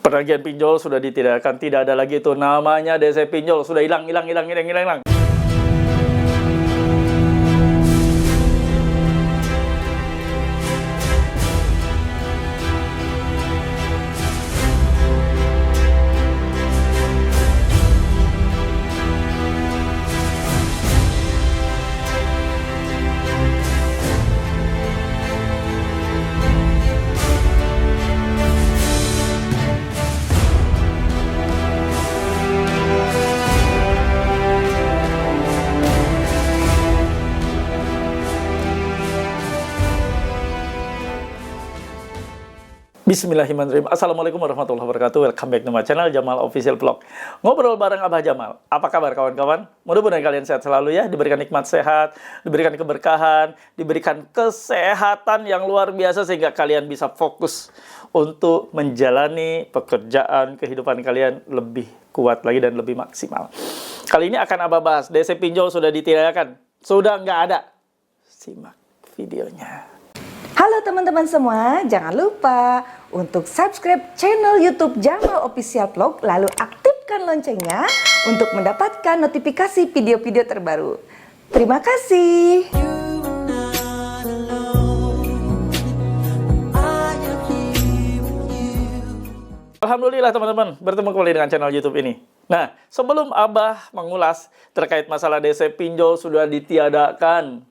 Penagihan pinjol sudah ditidakkan, tidak ada lagi itu namanya DC pinjol, sudah hilang. Bismillahirrahmanirrahim. Assalamualaikum warahmatullahi wabarakatuh. Welcome back to my channel Jamal Official Vlog. Ngobrol bareng Abah Jamal. Apa kabar kawan-kawan? Mudah-mudahan kalian sehat selalu ya. Diberikan nikmat sehat, diberikan keberkahan, diberikan kesehatan yang luar biasa sehingga kalian bisa fokus untuk menjalani pekerjaan kehidupan kalian lebih kuat lagi dan lebih maksimal. Kali ini akan Abah bahas DC pinjol sudah ditidakkan, sudah nggak ada. Simak videonya. Halo teman-teman semua, jangan lupa untuk subscribe channel YouTube Jamal Official Vlog, lalu aktifkan loncengnya untuk mendapatkan notifikasi video-video terbaru. Terima kasih. Alhamdulillah teman-teman, bertemu kembali dengan channel YouTube ini. Nah, sebelum Abah mengulas terkait masalah DC pinjol sudah ditiadakan,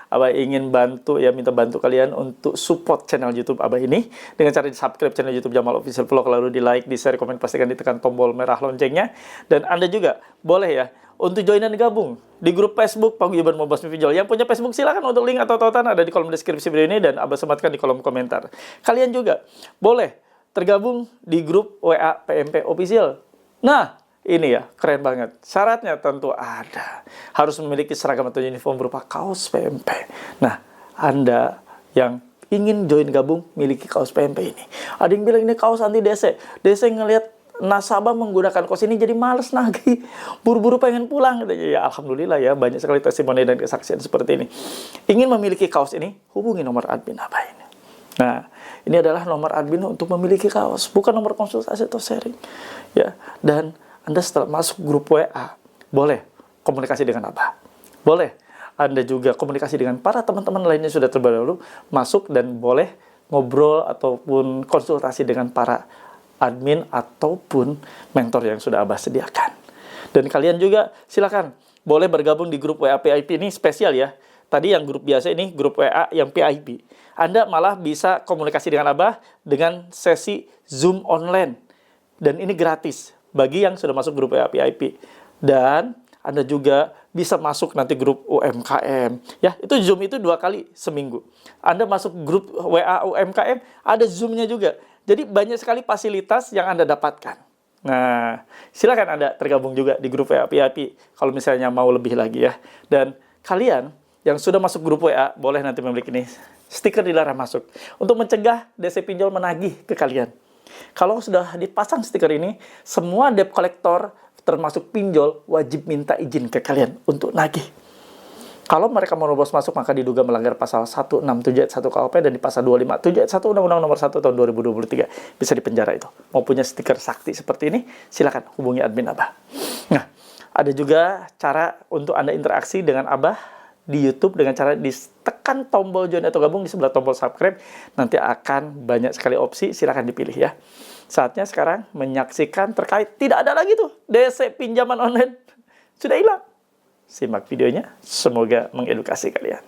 Abah ingin bantu ya, minta bantu kalian untuk support channel YouTube Abah ini dengan cara di subscribe channel YouTube Jamal Official Vlog, lalu di like, di share, komen, pastikan ditekan tombol merah loncengnya. Dan Anda juga boleh ya untuk join dan gabung di grup Facebook Paguyuban Membasmi Pinjol. Yang punya Facebook silakan, untuk link atau tautan ada di kolom deskripsi video ini dan Abah sematkan di kolom komentar. Kalian juga boleh tergabung di grup WA PMP Official. Nah, ini ya, keren banget. Syaratnya tentu ada. Harus memiliki seragam atau uniform berupa kaos PMP. Nah, Anda yang ingin join gabung, miliki kaos PMP ini. Ada yang bilang ini kaos anti DC. DC ngelihat nasabah menggunakan kaos ini jadi males nagih. Buru-buru pengen pulang. Ya, alhamdulillah ya, banyak sekali testimoni dan kesaksian seperti ini. Ingin memiliki kaos ini, hubungi nomor admin Abah ini. Nah, ini adalah nomor admin untuk memiliki kaos. Bukan nomor konsultasi atau sharing. Ya, dan Anda setelah masuk grup WA, boleh komunikasi dengan Abah. Boleh Anda juga komunikasi dengan para teman-teman lainnya sudah terdahulu masuk, dan boleh ngobrol ataupun konsultasi dengan para admin ataupun mentor yang sudah Abah sediakan. Dan kalian juga silakan boleh bergabung di grup WA PIP ini spesial ya. Tadi yang grup biasa, ini grup WA yang PIP. Anda malah bisa komunikasi dengan Abah dengan sesi Zoom online. Dan ini gratis bagi yang sudah masuk grup WA PIP. Dan Anda juga bisa masuk nanti grup UMKM. Ya, itu Zoom itu 2 kali seminggu. Anda masuk grup WA UMKM, ada Zoom-nya juga. Jadi banyak sekali fasilitas yang Anda dapatkan. Nah, silakan Anda tergabung juga di grup WA PIP kalau misalnya mau lebih lagi ya. Dan kalian yang sudah masuk grup WA, boleh nanti memiliki nih stiker dilarang masuk untuk mencegah DC pinjol menagih ke kalian. Kalau sudah dipasang stiker ini, semua debt collector termasuk pinjol wajib minta izin ke kalian untuk nagih. Kalau mereka menerobos masuk, maka diduga melanggar pasal 167 ayat 1 KUP dan di pasal 257 ayat 1 Undang-Undang Nomor 1 tahun 2023. Bisa dipenjara itu. Mau punya stiker sakti seperti ini, silakan hubungi admin Abah. Nah, ada juga cara untuk Anda interaksi dengan Abah di YouTube dengan cara ditekan tombol join atau gabung di sebelah tombol subscribe. Nanti akan banyak sekali opsi, silahkan dipilih ya. Saatnya sekarang menyaksikan terkait tidak ada lagi tuh DC pinjaman online, sudah hilang. Simak videonya, semoga mengedukasi kalian.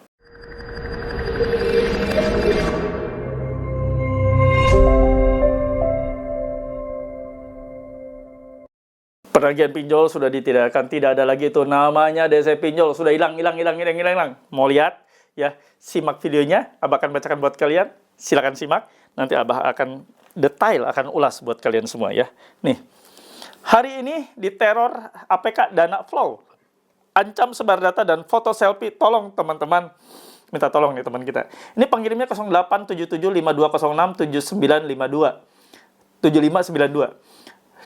Penagihan pinjol sudah ditidakkan, tidak ada lagi itu namanya DC pinjol, sudah hilang. Mau lihat ya, simak videonya, Abah akan bacakan buat kalian. Silakan simak, nanti Abah akan detail, akan ulas buat kalian semua ya. Nih, hari ini diteror APK Dana Flow, ancam sebar data dan foto selfie. Tolong teman-teman, minta tolong nih teman kita. Ini pengirimnya 087752067952 7592.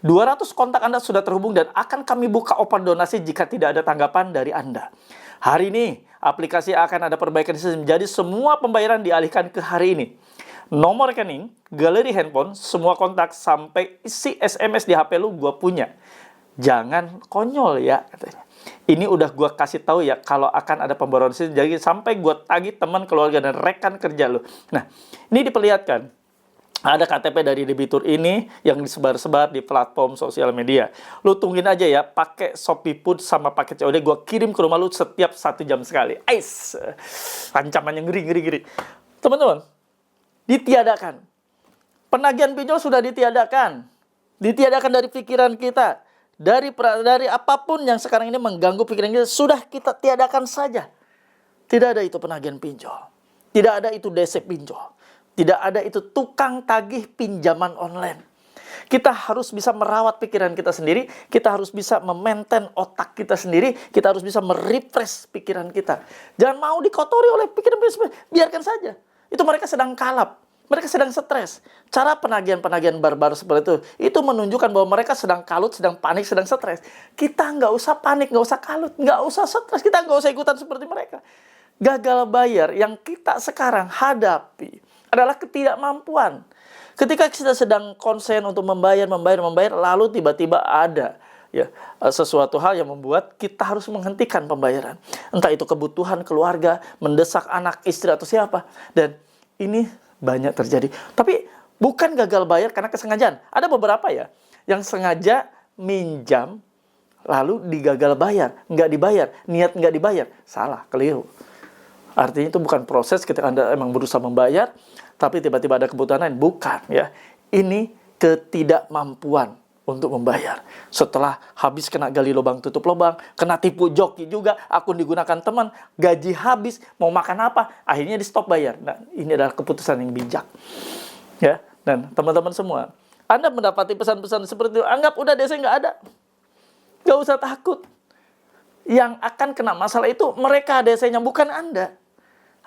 200 kontak Anda sudah terhubung dan akan kami buka open donasi jika tidak ada tanggapan dari Anda. Hari ini, aplikasi akan ada perbaikan sistem, jadi semua pembayaran dialihkan ke hari ini. Nomor rekening, galeri handphone, semua kontak, sampai isi SMS di HP lu gue punya. Jangan konyol ya, katanya. Ini udah gue kasih tahu ya kalau akan ada pembaruan sistem. Jadi sampai gue tagih teman, keluarga, dan rekan kerja lu. Nah, ini diperlihatkan. Ada KTP dari debitur ini yang disebar-sebar di platform sosial media. Lu tungguin aja ya, pakai Shopee Food sama paket COD, gue kirim ke rumah lu setiap 1 jam sekali. Ais, ancamannya ngeri. Teman-teman, ditiadakan. Penagihan pinjol sudah ditiadakan. Ditiadakan dari pikiran kita. Dari apapun yang sekarang ini mengganggu pikiran kita, sudah kita tiadakan saja. Tidak ada itu penagihan pinjol. Tidak ada itu DC pinjol. Tidak ada itu tukang tagih pinjaman online. Kita harus bisa merawat pikiran kita sendiri. Kita harus bisa memaintain otak kita sendiri. Kita harus bisa merefresh pikiran kita. Jangan mau dikotori oleh pikiran-pikiran. Biarkan saja. Itu mereka sedang kalap. Mereka sedang stres. Cara penagihan-penagihan barbar seperti itu menunjukkan bahwa mereka sedang kalut, sedang panik, sedang stres. Kita nggak usah panik, nggak usah kalut, nggak usah stres. Kita nggak usah ikutan seperti mereka. Gagal bayar yang kita sekarang hadapi adalah ketidakmampuan. Ketika kita sedang konsen untuk membayar, lalu tiba-tiba ada ya sesuatu hal yang membuat kita harus menghentikan pembayaran. Entah itu kebutuhan keluarga, mendesak anak, istri, atau siapa. Dan ini banyak terjadi. Tapi bukan gagal bayar karena kesengajaan. Ada beberapa ya yang sengaja minjam lalu digagal bayar, nggak dibayar, niat nggak dibayar. Salah, keliru. Artinya itu bukan proses ketika Anda emang berusaha membayar, tapi tiba-tiba ada kebutuhan lain. Bukan ya. Ini ketidakmampuan untuk membayar. Setelah habis kena gali lubang tutup lubang, kena tipu joki juga, akun digunakan teman, gaji habis, mau makan apa, akhirnya di stop bayar. Nah, ini adalah keputusan yang bijak. Ya, dan teman-teman semua, Anda mendapati pesan-pesan seperti itu, anggap udah DC nggak ada. Nggak usah takut. Yang akan kena masalah itu mereka DC-nya, bukan Anda.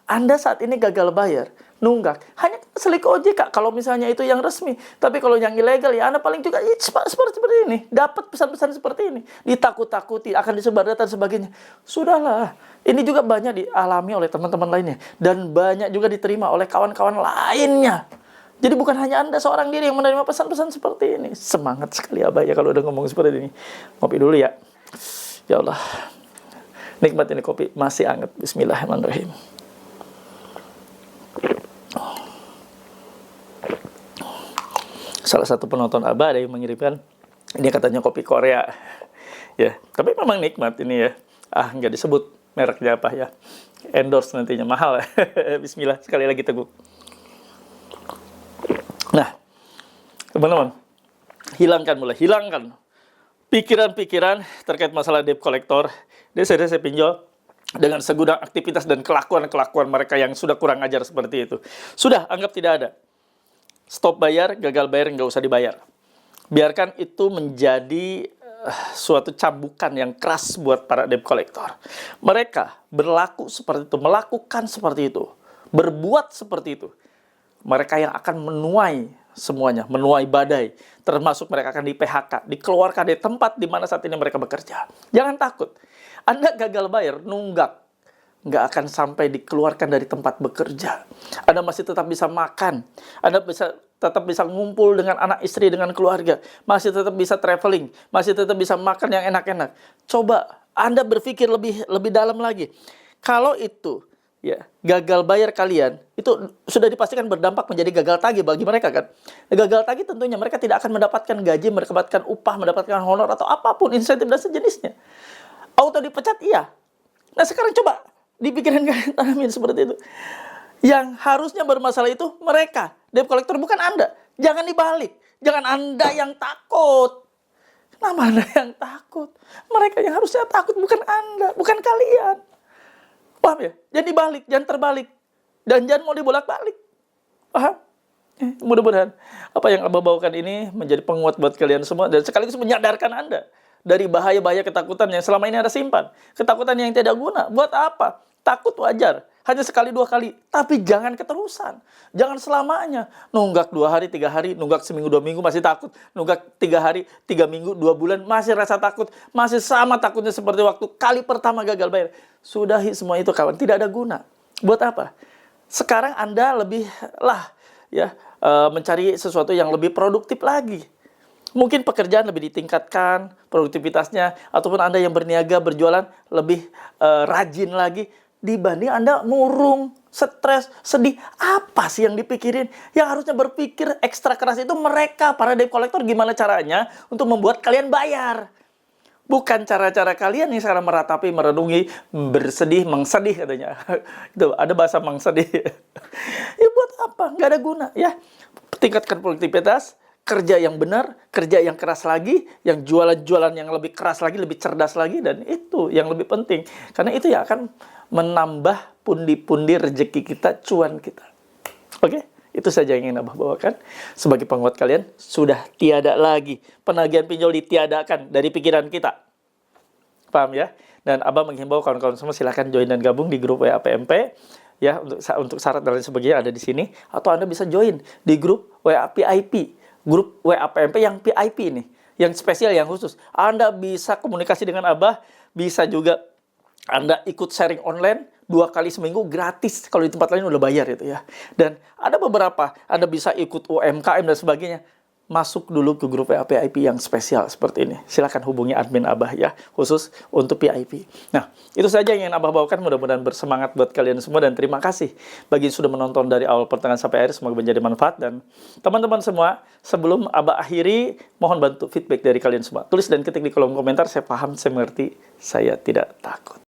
Anda saat ini gagal bayar, nunggak. Hanya selik OJK kalau misalnya itu yang resmi. Tapi kalau yang ilegal ya Anda paling juga seperti ini. Dapat pesan-pesan seperti ini. Ditakut-takuti, akan disebar data dan sebagainya. Sudahlah. Ini juga banyak dialami oleh teman-teman lainnya. Dan banyak juga diterima oleh kawan-kawan lainnya. Jadi bukan hanya Anda seorang diri yang menerima pesan-pesan seperti ini. Semangat sekali Abah ya kalau udah ngomong seperti ini. Ngopi dulu ya. Ya Allah. Nikmat ini kopi masih hangat. Bismillahirrahmanirrahim. Salah satu penonton Abah ada yang mengirimkan, ini katanya kopi Korea. Ya, tapi memang nikmat ini ya. Nggak disebut mereknya apa ya. Endorse nantinya, mahal. Bismillah, sekali lagi Teguh. Nah, teman-teman, hilangkan pikiran-pikiran terkait masalah debt collector, DC pinjol, dengan segudang aktivitas dan kelakuan-kelakuan mereka yang sudah kurang ajar seperti itu. Sudah, anggap tidak ada. Stop bayar, gagal bayar, nggak usah dibayar. Biarkan itu menjadi suatu cambukan yang keras buat para debt collector. Mereka berlaku seperti itu, melakukan seperti itu, berbuat seperti itu. Mereka yang akan menuai semuanya, menuai badai. Termasuk mereka akan di-PHK, dikeluarkan dari tempat di mana saat ini mereka bekerja. Jangan takut. Anda gagal bayar, nunggak. Nggak akan sampai dikeluarkan dari tempat bekerja. Anda masih tetap bisa makan. Anda tetap bisa ngumpul dengan anak istri, dengan keluarga. Masih tetap bisa traveling. Masih tetap bisa makan yang enak-enak. Coba Anda berpikir lebih dalam lagi. Kalau itu ya gagal bayar kalian, itu sudah dipastikan berdampak menjadi gagal tagih bagi mereka kan. Gagal tagih tentunya mereka tidak akan mendapatkan gaji, mendapatkan upah, mendapatkan honor atau apapun, insentif dan sejenisnya. Auto dipecat, iya. Nah sekarang coba dipikirin kalian tanamin seperti itu. Yang harusnya bermasalah itu mereka, debt collector, bukan Anda. Jangan dibalik. Jangan Anda yang takut. Kenapa Anda yang takut? Mereka yang harusnya takut, bukan Anda, bukan kalian. Paham ya? Jangan dibalik, jangan terbalik. Dan jangan mau dibolak-balik. Paham? Mudah-mudahan apa yang Abah bawakan ini menjadi penguat buat kalian semua. Dan sekaligus menyadarkan Anda dari bahaya-bahaya ketakutan yang selama ini Anda simpan. Ketakutan yang tidak guna. Buat apa? Takut wajar. Hanya sekali, 2 kali. Tapi jangan keterusan. Jangan selamanya. Nunggak 2 hari, 3 hari. Nunggak seminggu, 2 minggu masih takut. Nunggak 3 hari, 3 minggu, 2 bulan. Masih rasa takut. Masih sama takutnya seperti waktu kali pertama gagal bayar. Sudahi semua itu kawan. Tidak ada guna. Buat apa? Sekarang Anda lebih ya mencari sesuatu yang lebih produktif lagi. Mungkin pekerjaan lebih ditingkatkan, produktivitasnya, ataupun Anda yang berniaga, berjualan lebih rajin lagi, dibanding Anda murung, stres, sedih. Apa sih yang dipikirin? Yang harusnya berpikir ekstra keras itu mereka, para debt collector, gimana caranya untuk membuat kalian bayar. Bukan cara-cara kalian yang sekarang meratapi, merenungi, bersedih, mengsedih katanya. Itu ada bahasa mengsedih. Ya buat apa? Nggak ada guna ya. Tingkatkan produktivitas, kerja yang benar, kerja yang keras lagi, yang jualan-jualan yang lebih keras lagi, lebih cerdas lagi, dan itu yang lebih penting. Karena itu yang akan menambah pundi-pundi rezeki kita, cuan kita. Oke? Itu saja yang ingin Abah bawakan. Sebagai penguat kalian, sudah tiada lagi penagihan pinjol, ditiadakan dari pikiran kita. Paham ya? Dan Abah menghimbau kawan-kawan semua silahkan join dan gabung di grup WA PMP. Ya, untuk syarat dan lain sebagainya ada di sini. Atau Anda bisa join di grup WA PIP. Grup WA PMP yang PIP ini. Yang spesial, yang khusus. Anda bisa komunikasi dengan Abah. Bisa juga Anda ikut sharing online 2 kali seminggu gratis. Kalau di tempat lain udah bayar itu ya. Dan ada beberapa, Anda bisa ikut UMKM dan sebagainya. Masuk dulu ke grup VIP yang spesial seperti ini. Silakan hubungi admin Abah ya, khusus untuk VIP. Nah, itu saja yang ingin Abah bawakan. Mudah-mudahan bersemangat buat kalian semua. Dan terima kasih bagi yang sudah menonton dari awal pertengahan sampai akhir. Semoga menjadi manfaat. Dan teman-teman semua, sebelum Abah akhiri, mohon bantu feedback dari kalian semua. Tulis dan ketik di kolom komentar. Saya paham, saya mengerti, saya tidak takut.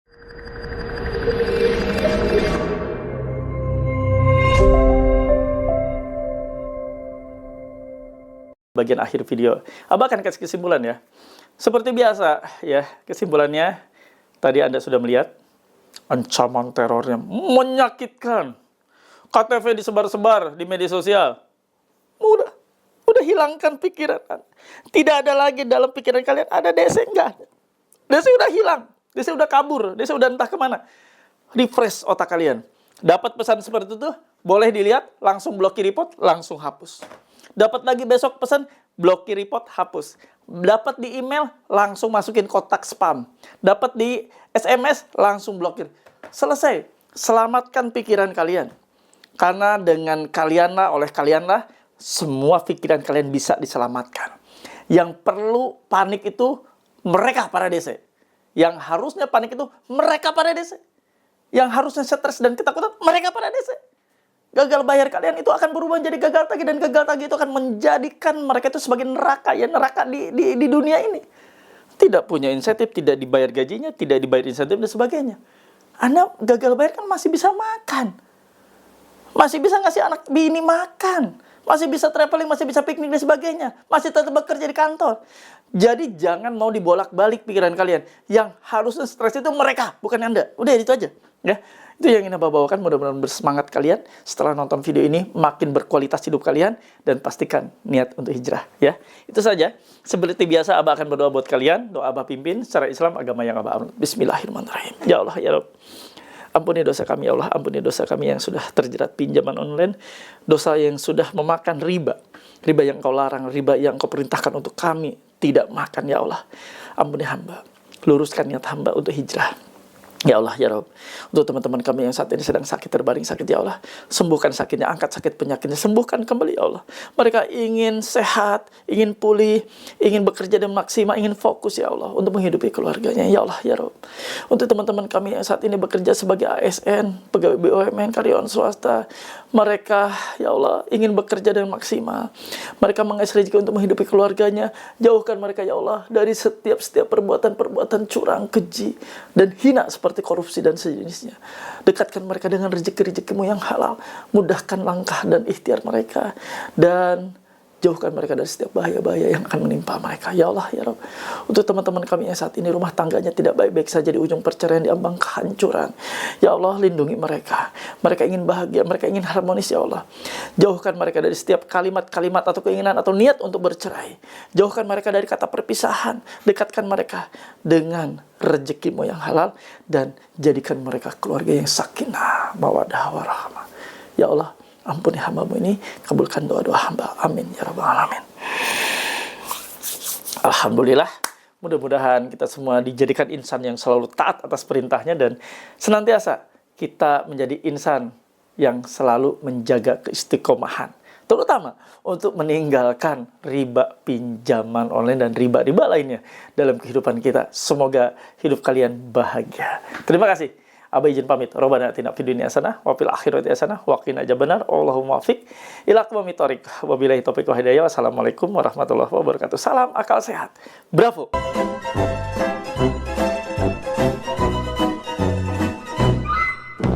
Bagian akhir video, Abah akan kasih kesimpulan ya. Seperti biasa ya, kesimpulannya tadi Anda sudah melihat ancaman terornya menyakitkan. KTP disebar-sebar di media sosial. Udah hilangkan pikiran. Tidak ada lagi dalam pikiran kalian ada DC, enggak ada. DC udah hilang, DC udah kabur, DC udah entah kemana. Refresh otak kalian. Dapat pesan seperti itu, boleh dilihat, langsung blokir report, langsung hapus. Dapat lagi besok pesan, blokir report, hapus. Dapat di email, langsung masukin kotak spam. Dapat di SMS, langsung blokir. Selesai. Selamatkan pikiran kalian. Karena dengan kalianlah, oleh kalianlah, semua pikiran kalian bisa diselamatkan. Yang perlu panik itu mereka para DC. Yang harusnya panik itu mereka para DC. Yang harusnya stres dan ketakutan mereka para DC. Gagal bayar kalian itu akan berubah menjadi gagal tagih, dan gagal tagih itu akan menjadikan mereka itu sebagai neraka, ya neraka di dunia ini. Tidak punya insentif, tidak dibayar gajinya, tidak dibayar insentif dan sebagainya. Anda gagal bayar kan masih bisa makan. Masih bisa ngasih anak bini makan. Masih bisa traveling, masih bisa piknik dan sebagainya. Masih tetap bekerja di kantor. Jadi jangan mau dibolak-balik pikiran kalian. Yang harusnya stres itu mereka, bukan Anda. Udah itu aja. Ya. Itu yang ingin Abah bawakan. Mudah-mudahan bersemangat kalian setelah nonton video ini, makin berkualitas hidup kalian, dan pastikan niat untuk hijrah ya. Itu saja. Seperti biasa Abah akan berdoa buat kalian. Doa Abah pimpin secara Islam, agama yang Abah anut. Bismillahirrahmanirrahim. Ya Allah ya Rabb, ampuni dosa kami ya Allah, ampuni dosa kami yang sudah terjerat pinjaman online, dosa yang sudah memakan riba yang Kau larang, riba yang Kau perintahkan untuk kami tidak makan ya Allah. Ampuni hamba, luruskan niat hamba untuk hijrah. Ya Allah, ya Rabb, untuk teman-teman kami yang saat ini sedang sakit, terbaring sakit, ya Allah, sembuhkan sakitnya, angkat sakit penyakitnya, sembuhkan kembali, ya Allah. Mereka ingin sehat, ingin pulih, ingin bekerja dan maksimal, ingin fokus, ya Allah, untuk menghidupi keluarganya, ya Allah, ya Rabb. Untuk teman-teman kami yang saat ini bekerja sebagai ASN, pegawai BUMN, karyawan swasta, mereka, ya Allah, ingin bekerja dan maksimal. Mereka mengais rezeki untuk menghidupi keluarganya. Jauhkan mereka, ya Allah, dari setiap perbuatan-perbuatan curang, keji, dan hina seperti korupsi dan sejenisnya. Dekatkan mereka dengan rezeki-rezekimu yang halal. Mudahkan langkah dan ikhtiar mereka. Dan jauhkan mereka dari setiap bahaya-bahaya yang akan menimpa mereka. Ya Allah, ya Rabb. Untuk teman-teman kami yang saat ini rumah tangganya tidak baik-baik saja, di ujung perceraian, di ambang kehancuran. Ya Allah, lindungi mereka. Mereka ingin bahagia, mereka ingin harmonis, ya Allah. Jauhkan mereka dari setiap kalimat-kalimat atau keinginan atau niat untuk bercerai. Jauhkan mereka dari kata perpisahan. Dekatkan mereka dengan rezekimu yang halal, dan jadikan mereka keluarga yang sakinah, mawaddah, warahmah. Ya Allah, ampuni hamba-Mu ini, kabulkan doa-doa hamba. Amin ya rabbal alamin. Alhamdulillah, mudah-mudahan kita semua dijadikan insan yang selalu taat atas perintahnya, dan senantiasa kita menjadi insan yang selalu menjaga keistiqomahan, terutama untuk meninggalkan riba pinjaman online dan riba-riba lainnya dalam kehidupan kita. Semoga hidup kalian bahagia. Terima kasih. Abah izin pamit. Robbana atina fid dunya hasanah wa fil akhirati hasanah wa qina adzabannar. Allahumma wafiq ila aqwamit thoriq. Wabillahi taufiq wa hidayah. Wassalamualaikum warahmatullahi wabarakatuh. Salam akal sehat. Bravo.